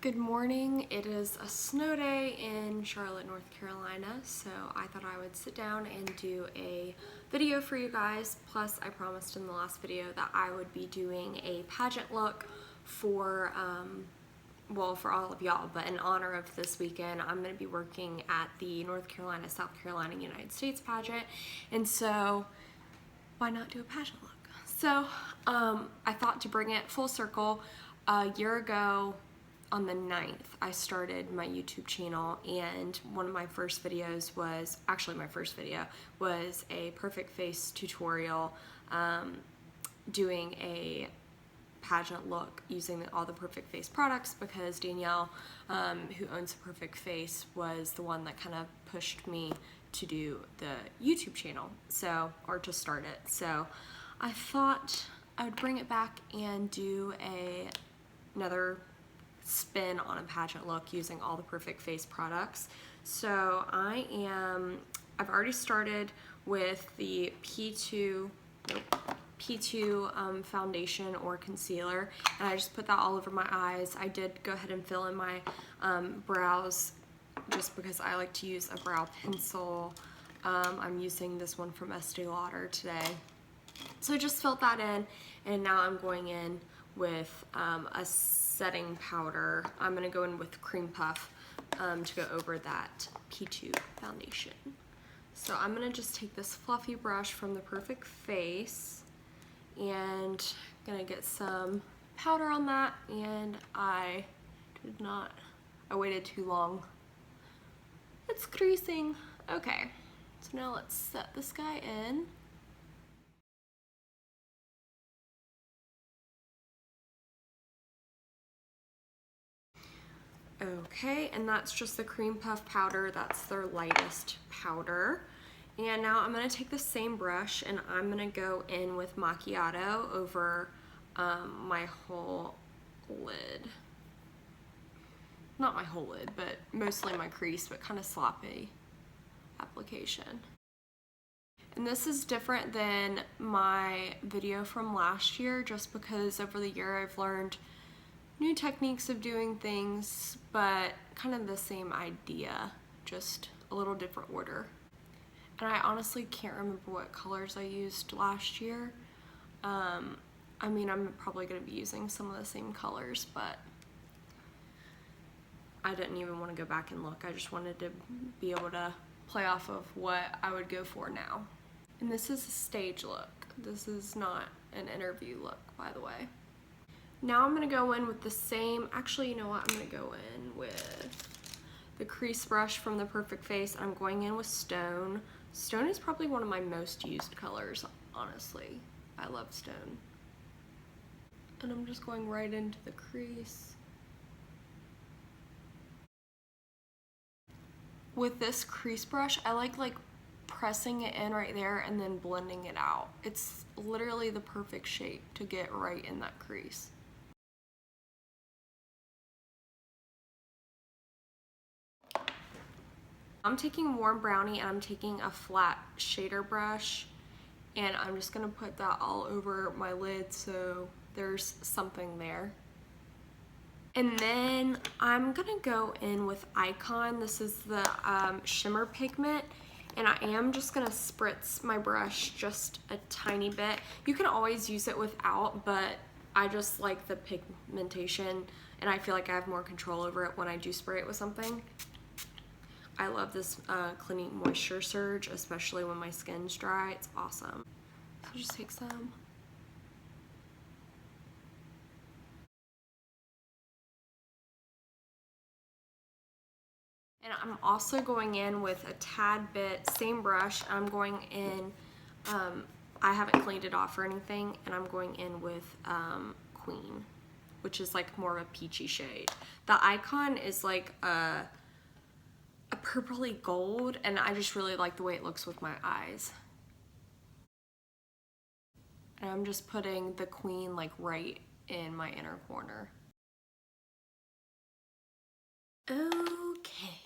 Good morning. It is a snow day in Charlotte, North Carolina, so I thought I would sit down and do a video for you guys. Plus, I promised in the last video that I would be doing a pageant look for, well, for all of y'all, but in honor of this weekend, I'm going to be working at the North Carolina, South Carolina, United States pageant, and so why not do a pageant look? So, I thought to bring it full circle. A year ago, on the 9th, I started my YouTube channel, and one of my first videos was, actually my first video, was a perfect face tutorial doing a pageant look using all the Perfect Face products, because Danielle, who owns the Perfect Face, was the one that kind of pushed me to do the YouTube channel, so, or to start it. So I thought I would bring it back and do another spin on a pageant look using all the Perfect Face products. So I've already started with the P2 foundation or concealer, and I just put that all over my eyes. I did go ahead and fill in my brows just because I like to use a brow pencil. I'm using this one from Estee Lauder today. So I just filled that in, and now I'm going in with a setting powder. I'm going to go in with Cream Puff to go over that P2 foundation. So I'm going to just take this fluffy brush from the Perfect Face and I'm going to get some powder on that, and I waited too long. It's creasing. Okay, so now let's set this guy in. Okay, and that's just the Cream Puff powder. That's their lightest powder. And now I'm going to take the same brush and I'm going to go in with Macchiato over my whole lid. Not my whole lid, but mostly my crease, but kind of sloppy application. And this is different than my video from last year, just because over the year I've learned new techniques of doing things, but kind of the same idea, just a little different order. And I honestly can't remember what colors I used last year. I mean, I'm probably going to be using some of the same colors, but I didn't even want to go back and look. I just wanted to be able to play off of what I would go for now. And this is a stage look. This is not an interview look, by the way. Now I'm going to go in with the same, actually, you know what, I'm going to go in with the crease brush from the Perfect Face. I'm going in with Stone. Stone is probably one of my most used colors, honestly. I love Stone. And I'm just going right into the crease. With this crease brush, I like pressing it in right there and then blending it out. It's literally the perfect shape to get right in that crease. I'm taking Warm Brownie and I'm taking a flat shader brush, and I'm just going to put that all over my lid so there's something there. And then I'm going to go in with Icon. This is the Shimmer pigment, and I am just going to spritz my brush just a tiny bit. You can always use it without, but I just like the pigmentation and I feel like I have more control over it when I do spray it with something. I love this Clinique Moisture Surge, especially when my skin's dry. It's awesome. I'll just take some. And I'm also going in with a tad bit, same brush, I'm going in, I haven't cleaned it off or anything, and I'm going in with Queen, which is like more of a peachy shade. The Icon is like a purpley gold, and I just really like the way it looks with my eyes. And I'm just putting the Queen like right in my inner corner. Okay.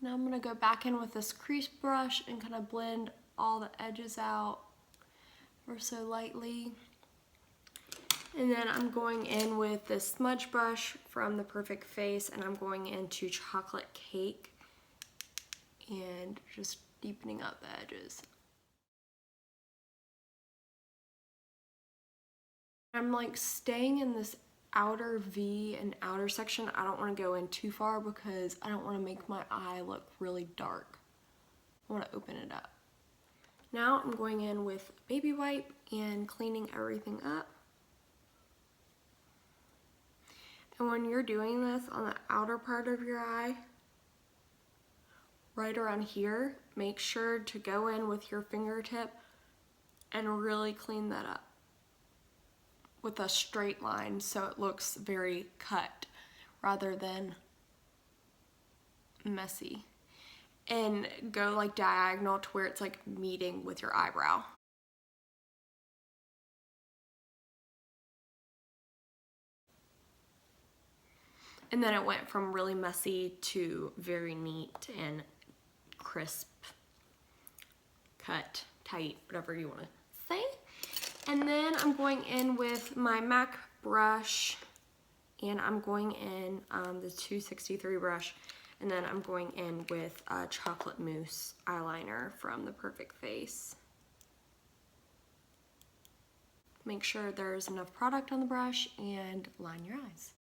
Now I'm gonna go back in with this crease brush and kind of blend all the edges out ever so lightly. And then I'm going in with this smudge brush from the Perfect Face, and I'm going into Chocolate Cake and just deepening up the edges. I'm like staying in this outer V and outer section. I don't want to go in too far because I don't want to make my eye look really dark. I want to open it up. Now I'm going in with baby wipe and cleaning everything up. And when you're doing this on the outer part of your eye, right around here, make sure to go in with your fingertip and really clean that up with a straight line so it looks very cut rather than messy. And go like diagonal to where it's like meeting with your eyebrow. And then it went from really messy to very neat and crisp, cut, tight, whatever you want to say. And then I'm going in with my MAC brush, and I'm going in the 263 brush, and then I'm going in with a Chocolate Mousse eyeliner from the Perfect Face. Make sure there's enough product on the brush and line your eyes.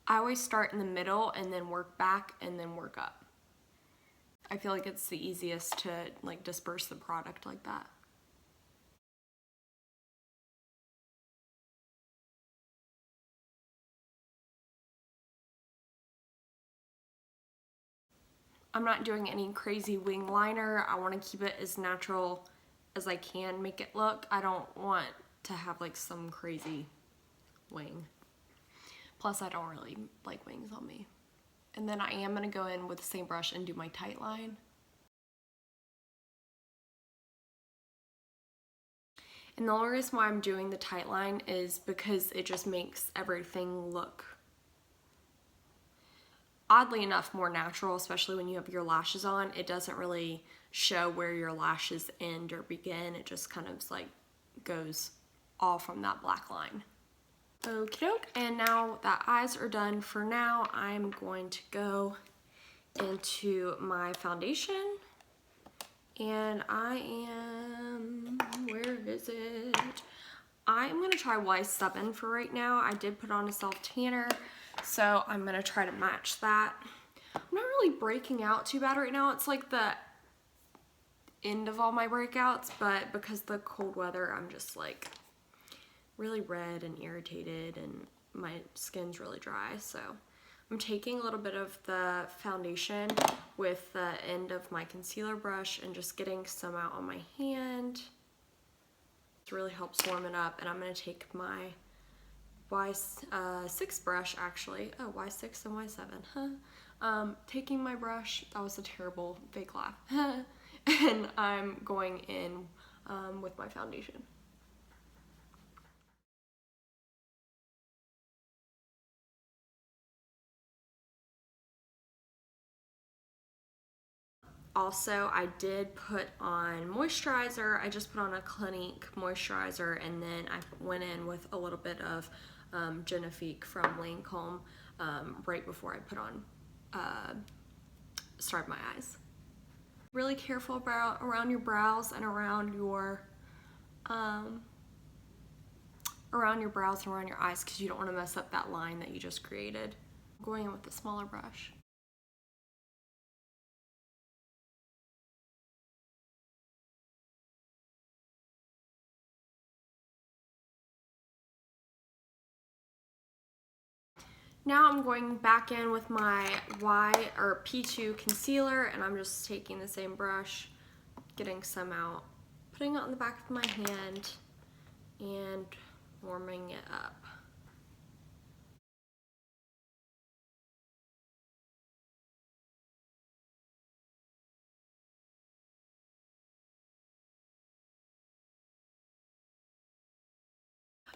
I always start in the middle and then work back and then work up. I feel like it's the easiest to like disperse the product like that. I'm not doing any crazy wing liner. I want to keep it as natural as I can make it look. I don't want to have like some crazy wing. Plus, I don't really like wings on me. And then I am going to go in with the same brush and do my tight line. And the only reason why I'm doing the tight line is because it just makes everything look, oddly enough, more natural, especially when you have your lashes on. It doesn't really show where your lashes end or begin. It just kind of like goes all from that black line. Okie doke, and now that eyes are done for now, I'm going to go into my foundation. And I am, where is it? I'm gonna try Y7 for right now. I did put on a self tanner, so I'm gonna try to match that. I'm not really breaking out too bad right now. It's like the end of all my breakouts, but because of the cold weather, I'm just like really red and irritated and my skin's really dry. So I'm taking a little bit of the foundation with the end of my concealer brush and just getting some out on my hand. It really helps warm it up. And I'm going to take my Y6 brush, actually. Oh, Y6 and Y7, huh? Taking my brush, that was a terrible fake laugh. And I'm going in with my foundation. Also, I did put on moisturizer. I just put on a Clinique moisturizer, and then I went in with a little bit of Genifique from Lancome right before I put on started my eyes. Really careful around your brows and around your eyes, because you don't want to mess up that line that you just created. I'm going in with the smaller brush. Now I'm going back in with my P2 concealer, and I'm just taking the same brush, getting some out, putting it on the back of my hand, and warming it up.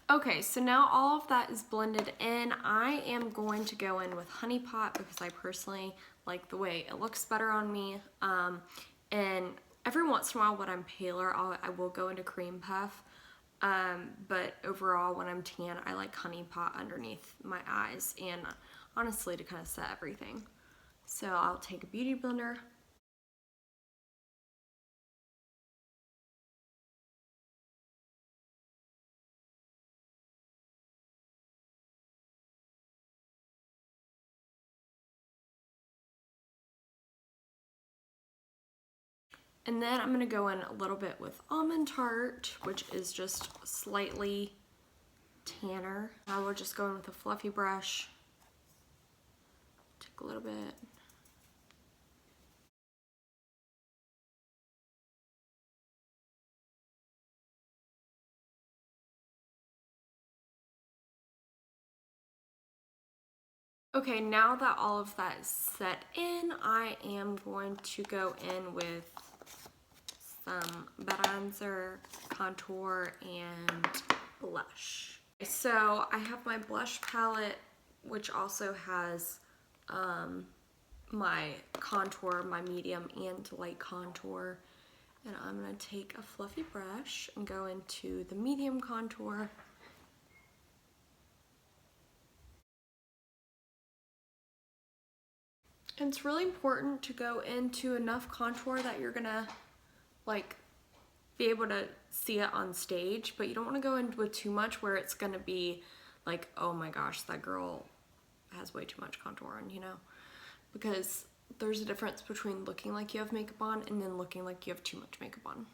Okay, so now all of that is blended in. I am going to go in with Honey Pot because I personally like the way it looks better on me. And every once in a while when I'm paler, I will go into cream puff. But overall when I'm tan, I like honey pot underneath my eyes and honestly to kind of set everything. So I'll take a beauty blender. And then I'm gonna go in a little bit with Almond Tarte, which is just slightly tanner. I will just go in with a fluffy brush. Take a little bit. Okay, now that all of that is set in, I am going to go in with some bronzer, contour, and blush. So I have my blush palette, which also has my contour, my medium and light contour. And I'm gonna take a fluffy brush and go into the medium contour. And it's really important to go into enough contour that you're gonna like be able to see it on stage, but you don't want to go in with too much where it's gonna be like, oh my gosh, that girl has way too much contour on, you know? Because there's a difference between looking like you have makeup on and then looking like you have too much makeup on.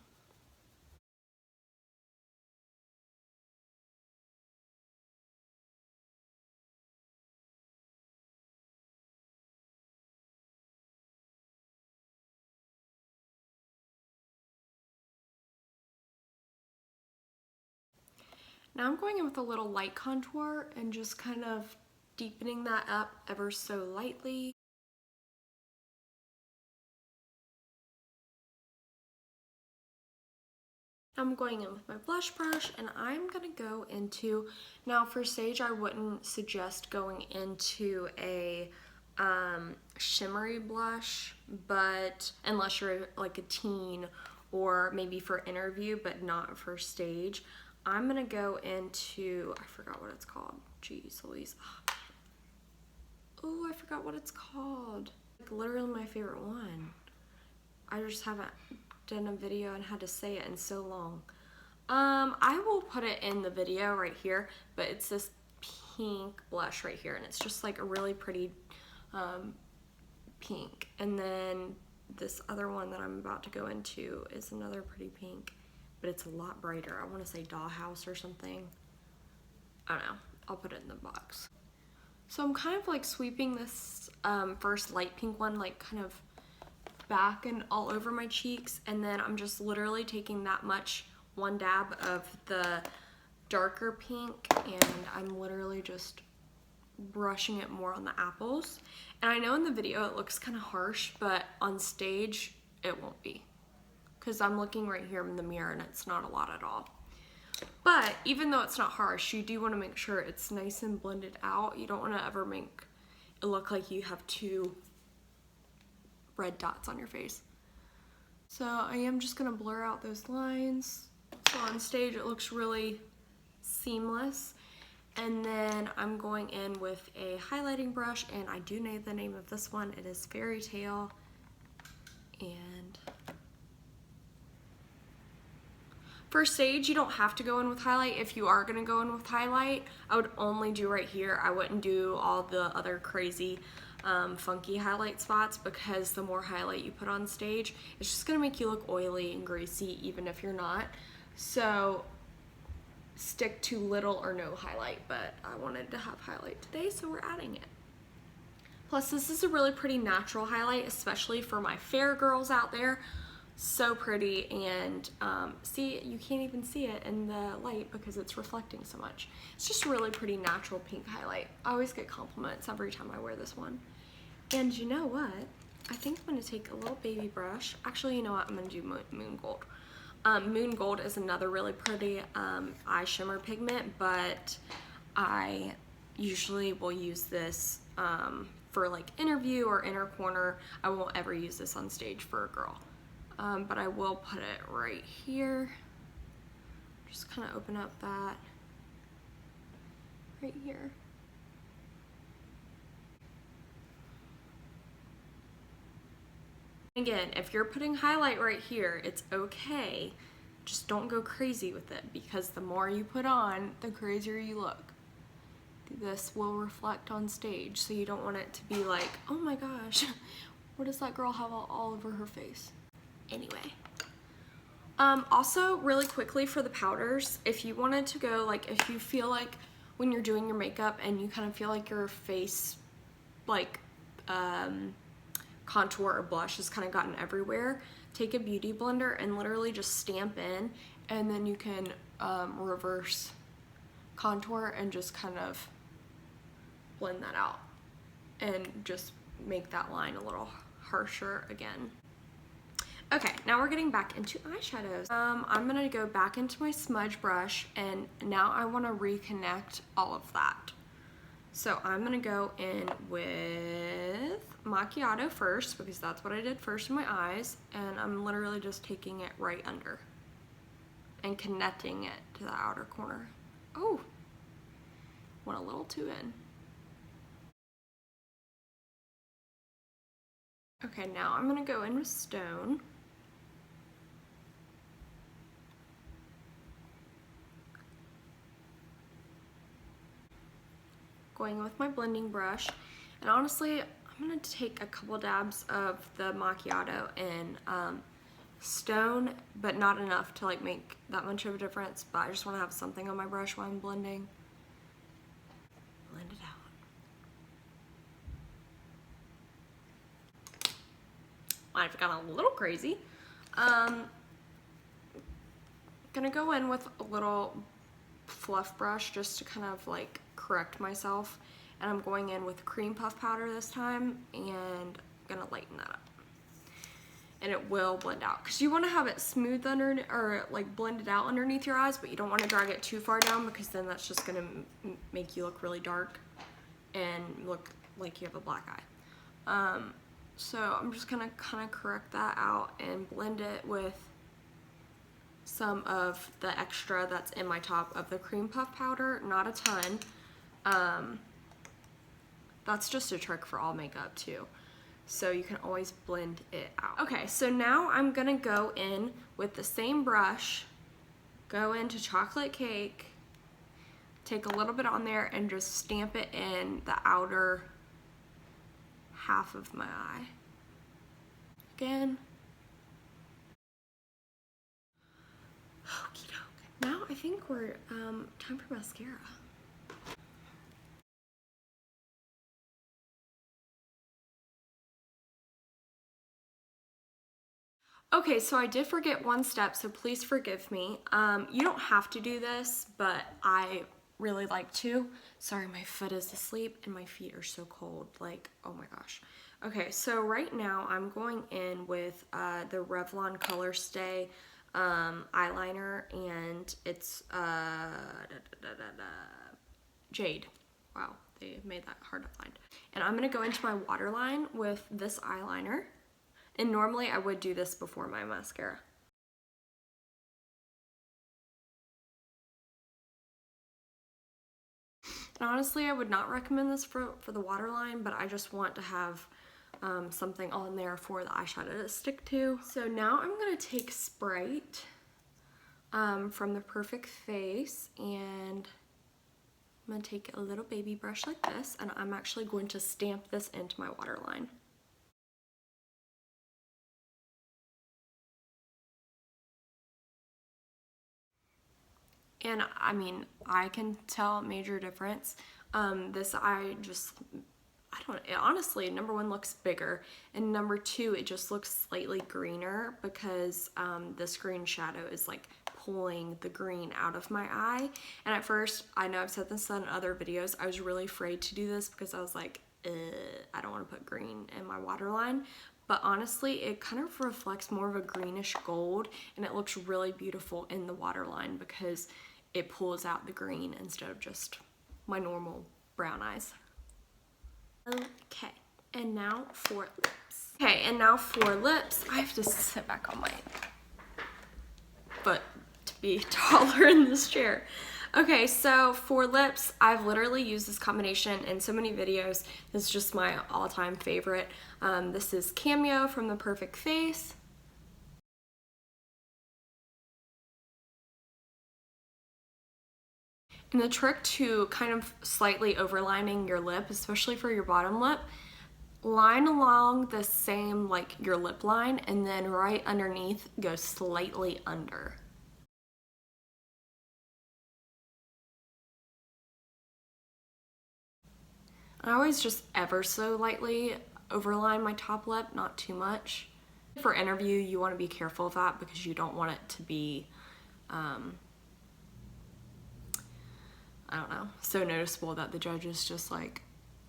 Now I'm going in with a little light contour and just kind of deepening that up ever so lightly. I'm going in with my blush brush and I'm gonna go into, now for stage I wouldn't suggest going into a shimmery blush, but unless you're like a teen or maybe for interview but not for stage. I'm gonna go into, I forgot what it's called, jeez Louise. Oh, I forgot what it's called. Like literally my favorite one. I just haven't done a video and had to say it in so long. I will put it in the video right here, but it's this pink blush right here and it's just like a really pretty pink. And then this other one that I'm about to go into is another pretty pink, but it's a lot brighter. I want to say Dollhouse or something. I don't know. I'll put it in the box. So I'm kind of like sweeping this first light pink one like kind of back and all over my cheeks, and then I'm just literally taking that much, one dab of the darker pink, and I'm literally just brushing it more on the apples. And I know in the video it looks kind of harsh, but on stage it won't be, because I'm looking right here in the mirror and it's not a lot at all. But even though it's not harsh, you do want to make sure it's nice and blended out. You don't want to ever make it look like you have two red dots on your face. So I am just gonna blur out those lines. So on stage it looks really seamless. And then I'm going in with a highlighting brush, and I do know the name of this one. It is Fairytale. And for stage, you don't have to go in with highlight. If you are gonna go in with highlight, I would only do right here. I wouldn't do all the other crazy funky highlight spots, because the more highlight you put on stage, it's just gonna make you look oily and greasy even if you're not. So stick to little or no highlight, but I wanted to have highlight today, so we're adding it. Plus this is a really pretty natural highlight, especially for my fair girls out there. So pretty, and see, you can't even see it in the light because it's reflecting so much. It's just a really pretty natural pink highlight. I always get compliments every time I wear this one. And you know what? I think I'm gonna take a little baby brush. Actually, you know what? I'm gonna do Moon Gold. Moon Gold is another really pretty eye shimmer pigment, but I usually will use this for like interview or inner corner. I won't ever use this on stage for a girl. But I will put it right here. Just kind of open up that right here. Again, if you're putting highlight right here, it's okay. Just don't go crazy with it, because the more you put on, the crazier you look. This will reflect on stage, so you don't want it to be like, oh my gosh, what does that girl have all over her face? Anyway. Also, really quickly for the powders, if you wanted to go, like, if you feel like when you're doing your makeup and you kind of feel like your face, like, contour or blush has kind of gotten everywhere, take a beauty blender and literally just stamp in, and then you can reverse contour and just kind of blend that out and just make that line a little harsher again. Okay, now we're getting back into eyeshadows. I'm gonna go back into my smudge brush, and now I wanna reconnect all of that. So I'm gonna go in with Macchiato first, because that's what I did first in my eyes, and I'm literally just taking it right under and connecting it to the outer corner. Oh, went a little too in. Okay, now I'm gonna go in with Stone. Going with my blending brush, and honestly, I'm gonna take a couple dabs of the Macchiato in Stone, but not enough to like make that much of a difference, but I just wanna have something on my brush while I'm blending. Blend it out. I've gone a little crazy. Gonna go in with a little fluff brush just to kind of like correct myself, and I'm going in with cream puff powder this time, and I'm gonna lighten that up, and it will blend out, because you want to have it smooth under, or like blended out underneath your eyes, but you don't want to drag it too far down, because then that's just gonna make you look really dark and look like you have a black eye. So I'm just gonna kind of correct that out and blend it with some of the extra that's in my top of the cream puff powder, not a ton. That's just a trick for all makeup too, so you can always blend it out. Okay, so now I'm gonna go in with the same brush, go into Chocolate Cake, take a little bit on there and just stamp it in the outer half of my eye. Again. Okie doke. Now I think we're time for mascara. Okay, so I did forget one step, so please forgive me. You don't have to do this, but I really like to. Sorry, my foot is asleep and my feet are so cold. Like, oh my gosh. Okay, so right now I'm going in with the Revlon Color Stay eyeliner, and it's Jade. Wow, they made that hard to find. And I'm gonna go into my waterline with this eyeliner. And normally I would do this before my mascara. And honestly, I would not recommend this for the waterline, but I just want to have something on there for the eyeshadow to stick to. So now I'm gonna take Sprite from the Perfect Face, and I'm gonna take a little baby brush like this, and I'm actually going to stamp this into my waterline. And I mean, I can tell a major difference. This eye just, honestly, number one, looks bigger, and number two, it just looks slightly greener, because this green shadow is like pulling the green out of my eye. And at first, I know I've said this in other videos, I was really afraid to do this because I was like, I don't want to put green in my waterline. But honestly, it kind of reflects more of a greenish gold, and it looks really beautiful in the waterline because it pulls out the green instead of just my normal brown eyes. Okay, And now for lips. Okay, and now for lips, I have to sit back on my foot to be taller in this chair. Okay, so for lips, I've literally used this combination in so many videos. This is just my all-time favorite. This is Cameo from The Perfect Face. And the trick to kind of slightly overlining your lip, especially for your bottom lip, line along the same, like your lip line, and then right underneath, go slightly under. I always just ever so lightly overline my top lip, not too much. For interview, you want to be careful of that because you don't want it to be, I don't know, so noticeable that the judge is just like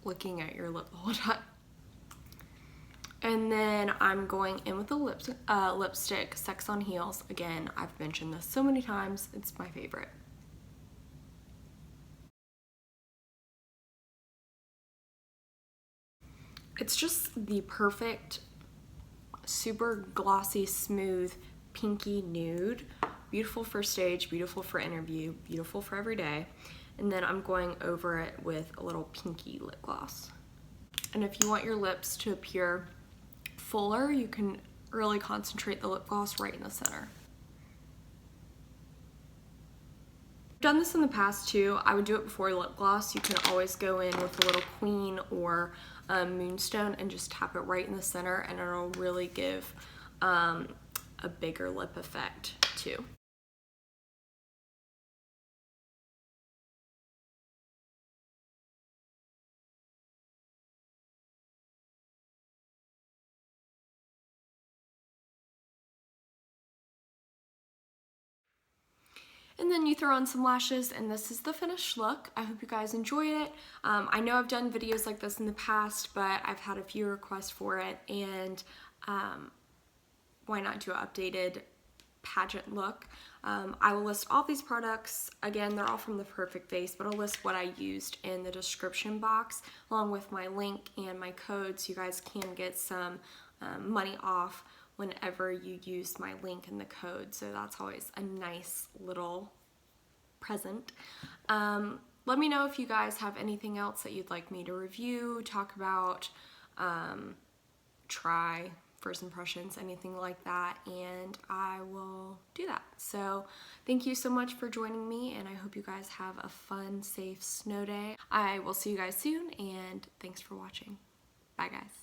looking at your lip the whole time. And then I'm going in with the lipstick, Sex on Heels. Again, I've mentioned this so many times, it's my favorite. It's just the perfect, super glossy, smooth, pinky nude. Beautiful for stage, beautiful for interview, beautiful for every day. And then I'm going over it with a little pinky lip gloss. And if you want your lips to appear fuller, you can really concentrate the lip gloss right in the center. I've done this in the past too. I would do it before lip gloss. You can always go in with a little Queen or Moonstone and just tap it right in the center, and it'll really give a bigger lip effect too. And then you throw on some lashes, and this is the finished look. I hope you guys enjoyed it. I know I've done videos like this in the past, but I've had a few requests for it, and why not do an updated pageant look? I will list all these products. Again, they're all from The Perfect Face, but I'll list what I used in the description box, along with my link and my code, so you guys can get some money off whenever you use my link and the code. So that's always a nice little present. Let me know if you guys have anything else that you'd like me to review, talk about, try, first impressions, anything like that, and I will do that. So thank you so much for joining me, and I hope you guys have a fun, safe snow day. I will see you guys soon, and thanks for watching. Bye guys.